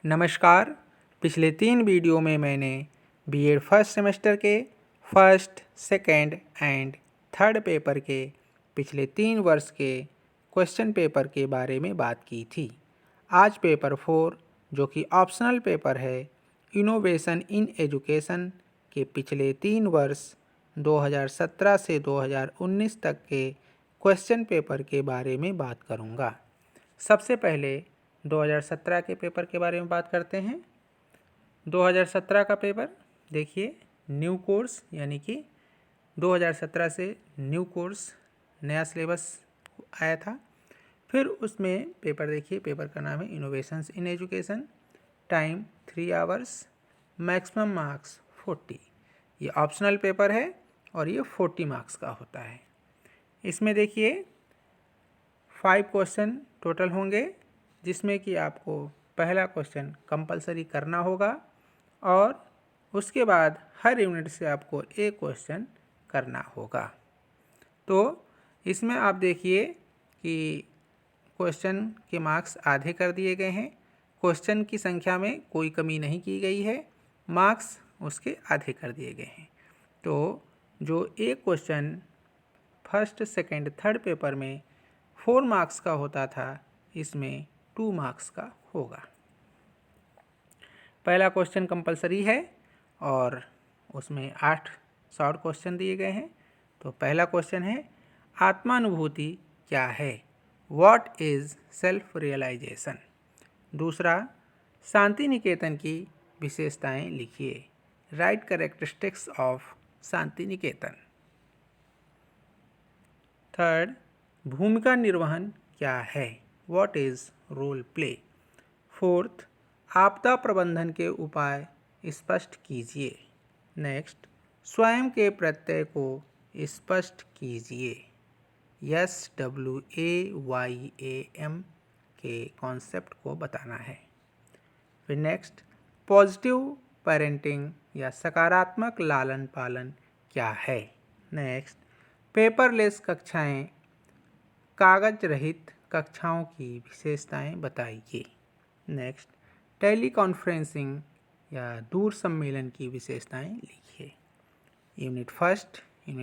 नमस्कार। पिछले 3 वीडियो में मैंने बीएड फर्स्ट सेमेस्टर के first, second and third paper के पिछले 3 वर्ष के क्वेश्चन पेपर के बारे में बात की थी। आज पेपर 4 जो कि ऑप्शनल पेपर है, इनोवेशन इन एजुकेशन के पिछले 3 वर्ष 2017 से 2019 तक के क्वेश्चन पेपर के बारे में बात करूँगा। सबसे पहले 2017 के पेपर के बारे में बात करते हैं। 2017 का पेपर देखिए, न्यू कोर्स यानी कि 2017 से न्यू कोर्स नया सिलेबस आया था। फिर उसमें पेपर देखिए, पेपर का नाम है innovations in education, time 3 hours, maximum marks 40। ये ऑप्शनल पेपर है और ये 40 मार्क्स का होता है। इसमें देखिए 5 क्वेश्चन टोटल होंगे, जिसमें कि आपको पहला क्वेश्चन कंपलसरी करना होगा और उसके बाद हर यूनिट से आपको एक क्वेश्चन करना होगा। तो इसमें आप देखिए कि क्वेश्चन के मार्क्स आधे कर दिए गए हैं। क्वेश्चन की संख्या में कोई कमी नहीं की गई है, मार्क्स उसके आधे कर दिए गए हैं। तो जो एक question first, second, third paper में 4 मार्क्स का होता था, इसमें 2 मार्क्स का होगा। पहला क्वेश्चन कंपलसरी है और उसमें 8 शॉर्ट क्वेश्चन दिए गए हैं। तो पहला क्वेश्चन है, आत्मानुभूति क्या है? What is self realisation? दूसरा, शांति निकेतन की विशेषताएं लिखिए। Write characteristics of Shanti Niketan. Third, भूमिका निर्वहन क्या है? What is role play? Fourth, आपदा प्रबंधन के उपाय स्पष्ट कीजिए। नेक्स्ट, स्वयं के प्रत्यय को स्पष्ट कीजिए। SWAYAM के कॉन्सेप्ट को बताना है। फिर नेक्स्ट, पॉजिटिव पेरेंटिंग या सकारात्मक लालन पालन क्या है? नेक्स्ट, पेपरलेस कक्षाएं, कागज रहित कक्षाओं की विशेषताएं बताइए। नेक्स्ट, टेली कॉन्फ्रेंसिंग या दूर सम्मेलन की विशेषताएं लिखिए। यूनिट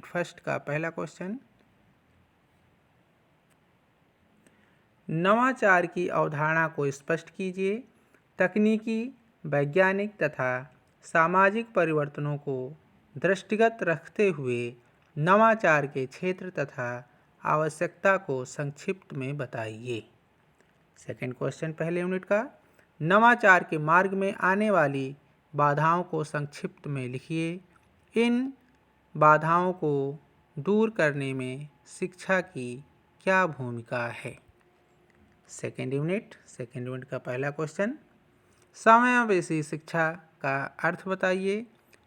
फर्स्ट का पहला क्वेश्चन, नवाचार की अवधारणा को स्पष्ट कीजिए। तकनीकी, वैज्ञानिक तथा सामाजिक परिवर्तनों को दृष्टिगत रखते हुए नवाचार के क्षेत्र तथा आवश्यकता को संक्षिप्त में बताइए। सेकंड क्वेश्चन पहले यूनिट का, नवाचार के मार्ग में आने वाली बाधाओं को संक्षिप्त में लिखिए। इन बाधाओं को दूर करने में शिक्षा की क्या भूमिका है? सेकेंड यूनिट का पहला क्वेश्चन, समावेशी शिक्षा का अर्थ बताइए।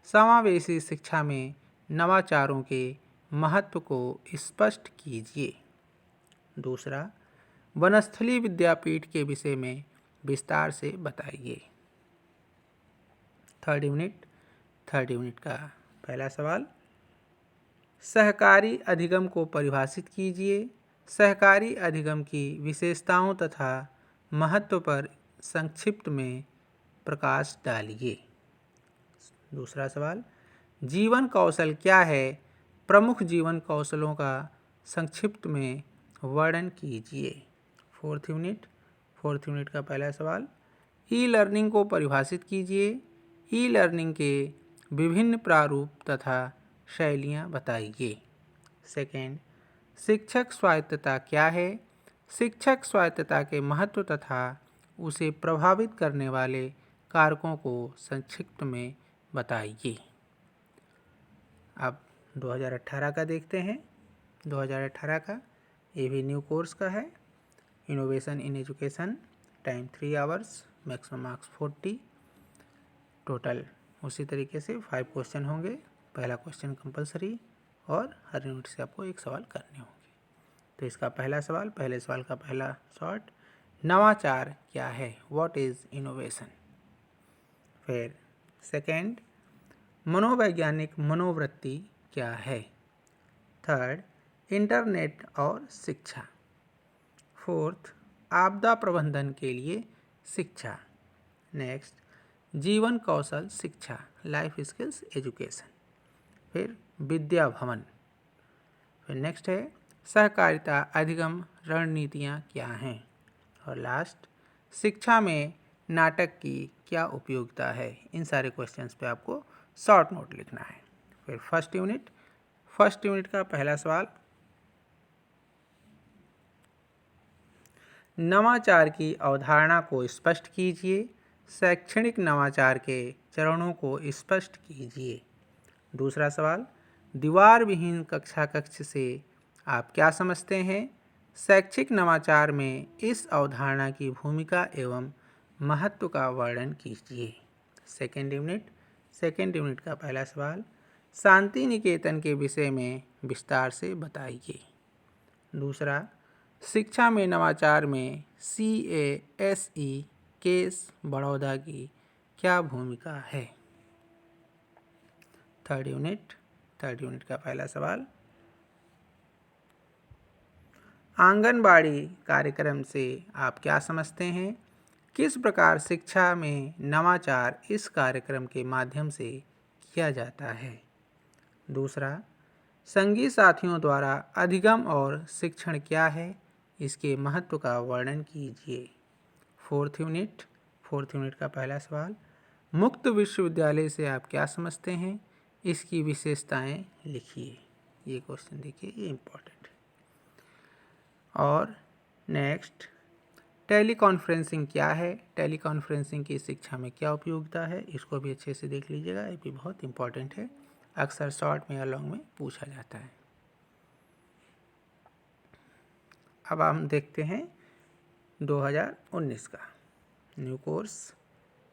समावेशी शिक्षा में नवाचारों के महत्व को स्पष्ट कीजिए। दूसरा, वनस्थली विद्यापीठ के विषय में विस्तार से बताइए। थर्ड यूनिट का पहला सवाल, सहकारी अधिगम को परिभाषित कीजिए। सहकारी अधिगम की विशेषताओं तथा महत्व पर संक्षिप्त में प्रकाश डालिए। दूसरा सवाल, जीवन कौशल क्या है? प्रमुख जीवन कौशलों का संक्षिप्त में वर्णन कीजिए। फोर्थ यूनिट का पहला सवाल, ई लर्निंग को परिभाषित कीजिए। ई लर्निंग के विभिन्न प्रारूप तथा शैलियाँ बताइए। सेकेंड, शिक्षक स्वायत्तता क्या है? शिक्षक स्वायत्तता के महत्व तथा उसे प्रभावित करने वाले कारकों को संक्षिप्त में बताइए। अब 2018 का देखते हैं। 2018 का ये भी न्यू कोर्स का है, innovation in education, time 3 hours, maximum marks 40। Total उसी तरीके से 5 क्वेश्चन होंगे। पहला क्वेश्चन कंपलसरी और हर यूनिट से आपको एक सवाल करने होंगे। तो इसका पहला सवाल, पहले सवाल का पहला शॉर्ट, नवाचार क्या है? What is innovation? फिर सेकंड, मनोवैज्ञानिक मनोवृत्ति क्या है? थर्ड, इंटरनेट और शिक्षा। फोर्थ, आपदा प्रबंधन के लिए शिक्षा। नेक्स्ट जीवन कौशल शिक्षा, लाइफ स्किल्स एजुकेशन। फिर विद्या भवन। फिर नेक्स्ट है सहकारिता अधिगम रणनीतियाँ क्या हैं। और लास्ट शिक्षा में नाटक की क्या उपयोगिता है। इन सारे क्वेश्चंस पे आपको शॉर्ट नोट लिखना है। फिर फर्स्ट यूनिट का पहला सवाल, नवाचार की अवधारणा को स्पष्ट कीजिए। शैक्षणिक नवाचार के चरणों को स्पष्ट कीजिए। दूसरा सवाल, दीवार विहीन कक्ष से आप क्या समझते हैं। शैक्षिक नवाचार में इस अवधारणा की भूमिका एवं महत्व का वर्णन कीजिए। सेकेंड यूनिट का पहला सवाल, शांति निकेतन के विषय में विस्तार से बताइए। दूसरा, शिक्षा में नवाचार में CASE केस बड़ौदा की क्या भूमिका है। थर्ड यूनिट का पहला सवाल, आंगनबाड़ी कार्यक्रम से आप क्या समझते हैं। किस प्रकार शिक्षा में नवाचार इस कार्यक्रम के माध्यम से किया जाता है। दूसरा, संगी साथियों द्वारा अधिगम और शिक्षण क्या है, इसके महत्व का वर्णन कीजिए। फोर्थ यूनिट का पहला सवाल, मुक्त विश्वविद्यालय से आप क्या समझते हैं, इसकी विशेषताएं लिखिए। ये क्वेश्चन देखिए, ये इम्पोर्टेंट है। और नेक्स्ट, टेली कॉन्फ्रेंसिंग क्या है, टेली कॉन्फ्रेंसिंग की शिक्षा में क्या उपयोगिता है, इसको भी अच्छे से देख लीजिएगा, ये भी बहुत इम्पोर्टेंट है, अक्सर शॉर्ट में या लॉन्ग में पूछा जाता है। अब हम देखते हैं 2019 का new course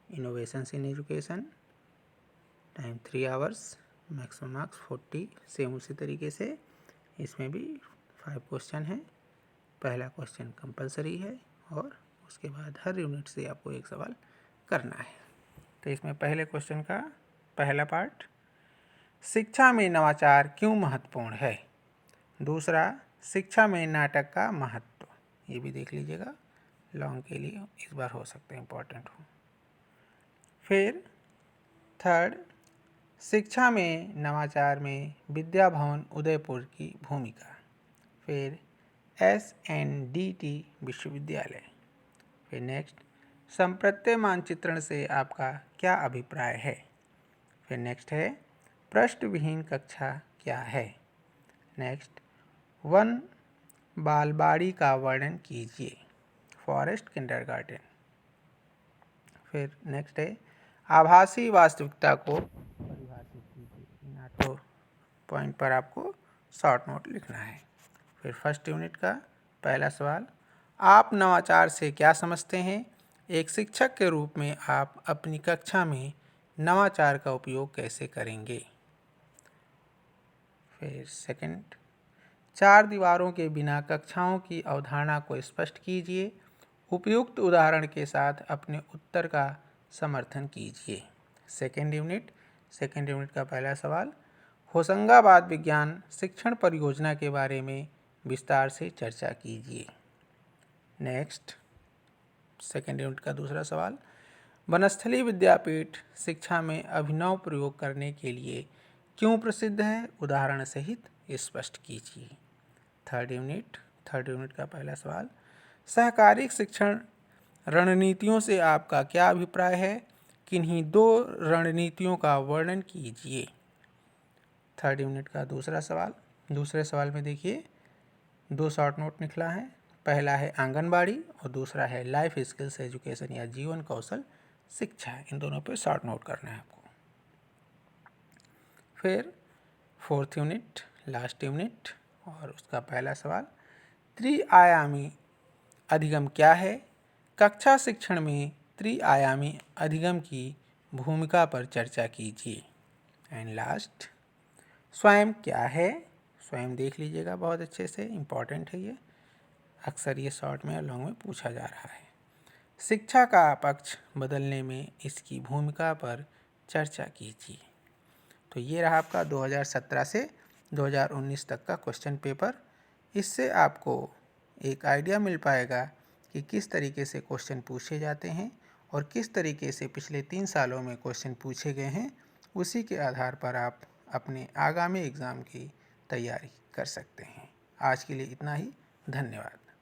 innovations in education, time 3 hours, maximum marks 40। Same उसी तरीके से इसमें भी 5 क्वेश्चन हैं। पहला क्वेश्चन कंपलसरी है और उसके बाद हर यूनिट से आपको एक सवाल करना है। तो इसमें पहले क्वेश्चन का पहला पार्ट, शिक्षा में नवाचार क्यों महत्वपूर्ण है। दूसरा, शिक्षा में नाटक का महत्व, ये भी देख लीजिएगा, लॉन्ग के लिए इस बार हो सकता है इम्पोर्टेंट हो। फिर थर्ड, शिक्षा में नवाचार में विद्या भवन उदयपुर की भूमिका। फिर SNDT विश्वविद्यालय। फिर नेक्स्ट, संप्रत्य मानचित्रण से आपका क्या अभिप्राय है। फिर नेक्स्ट है पृष्ठविहीन कक्षा क्या है। नेक्स्ट, वन बालवाड़ी का वर्णन कीजिए, फॉरेस्ट किंडरगार्टन। फिर नेक्स्ट है आभासी वास्तविकता को परिभाषित कीजिए। इन 8 पॉइंट पर आपको शॉर्ट नोट लिखना है। फिर फर्स्ट यूनिट का पहला सवाल, आप नवाचार से क्या समझते हैं। एक शिक्षक के रूप में आप अपनी कक्षा में नवाचार का उपयोग कैसे करेंगे। फिर सेकंड, 4 दीवारों के बिना कक्षाओं की अवधारणा को स्पष्ट कीजिए। उपयुक्त उदाहरण के साथ अपने उत्तर का समर्थन कीजिए। सेकेंड यूनिट का पहला सवाल, होशंगाबाद विज्ञान शिक्षण परियोजना के बारे में विस्तार से चर्चा कीजिए। नेक्स्ट, सेकेंड यूनिट का दूसरा सवाल, वनस्थली विद्यापीठ शिक्षा में अभिनव प्रयोग करने के लिए क्यों प्रसिद्ध है, उदाहरण सहित स्पष्ट कीजिए। थर्ड यूनिट का पहला सवाल, सहकारिक शिक्षण रणनीतियों से आपका क्या अभिप्राय है, किन्हीं 2 रणनीतियों का वर्णन कीजिए। थर्ड यूनिट का दूसरा सवाल, दूसरे सवाल में देखिए 2 शॉर्ट नोट निकला है। पहला है आंगनबाड़ी और दूसरा है लाइफ स्किल्स एजुकेशन या जीवन कौशल शिक्षा। इन दोनों पे शॉर्ट नोट करना है आपको। फिर फोर्थ यूनिट, लास्ट यूनिट, और उसका पहला सवाल, त्रिआयामी अधिगम क्या है। कक्षा शिक्षण में त्रिआयामी अधिगम की भूमिका पर चर्चा कीजिए। एंड लास्ट, स्वयं क्या है। स्वयं देख लीजिएगा बहुत अच्छे से, इम्पॉर्टेंट है ये, अक्सर ये शॉर्ट में और लॉन्ग में पूछा जा रहा है। शिक्षा का पक्ष बदलने में इसकी भूमिका पर चर्चा कीजिए। तो ये रहा आपका 2017 से 2019 तक का क्वेश्चन पेपर। इससे आपको एक आइडिया मिल पाएगा कि किस तरीके से क्वेश्चन पूछे जाते हैं और किस तरीके से पिछले 3 सालों में क्वेश्चन पूछे गए हैं, उसी के आधार पर आप अपने आगामी एग्ज़ाम की तैयारी कर सकते हैं। आज के लिए इतना ही। धन्यवाद।